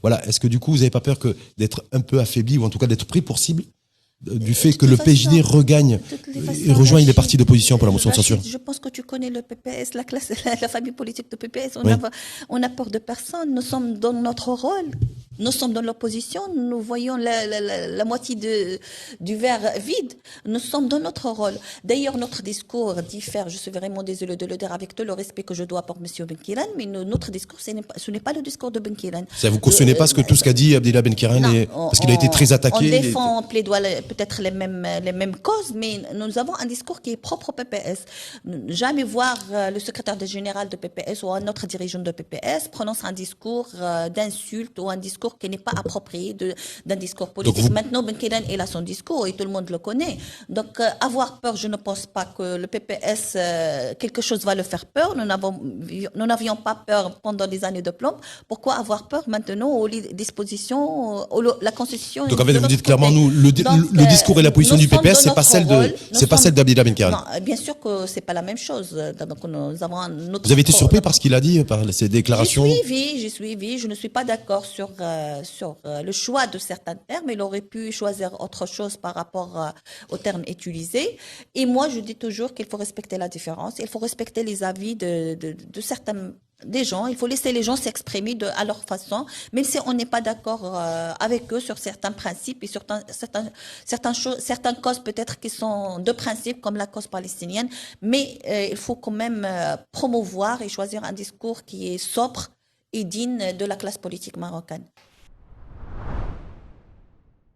Voilà. Est-ce que du coup, vous n'avez pas peur d'être un peu affaibli, ou en tout cas d'être pris pour cible du fait que le PJD regagne et rejoigne les partis d'opposition pour la motion de censure? Je pense que tu connais le PPS, la famille politique de PPS. Oui. On n'a peur de personne. Nous sommes dans notre rôle. Nous sommes dans l'opposition. Nous voyons la moitié du verre vide. Nous sommes dans notre rôle. D'ailleurs, notre discours diffère. Je suis vraiment désolée de le dire avec tout le respect que je dois pour M. Benkiran, mais notre discours, ce n'est pas le discours de Benkiran. Ça, vous cautionnez pas tout ce qu'a dit Abdellah Benkiran, parce qu'il a été très attaqué. On défend, on plaidoie peut-être les mêmes causes, mais nous avons un discours qui est propre au PPS. Jamais voir le secrétaire général de PPS ou un autre dirigeant de PPS prononcer un discours d'insulte ou un discours qui n'est pas approprié d'un discours politique. Maintenant, Ben-Kédan, il a son discours et tout le monde le connaît. Donc, avoir peur, je ne pense pas que le PPS, quelque chose va le faire peur. Nous n'avions pas peur pendant des années de plomb. Pourquoi avoir peur maintenant aux dispositions, la Constitution? Donc, en fait, vous dites clairement, nous, le discours et la position du PPS, c'est pas celle d'Abdellah Benkiran. Non, bien sûr que c'est pas la même chose. Donc, nous avons vous avez été surpris par ce qu'il a dit, par ses déclarations? J'ai suivi. Je ne suis pas d'accord sur le choix de certains termes. Il aurait pu choisir autre chose par rapport aux termes utilisés. Et moi, je dis toujours qu'il faut respecter la différence. Il faut respecter les avis de certains des gens. Il faut laisser les gens s'exprimer à leur façon, même si on n'est pas d'accord avec eux sur certains principes et sur certaines causes peut-être qui sont de principe, comme la cause palestinienne. Mais il faut quand même promouvoir et choisir un discours qui est sobre et digne de la classe politique marocaine.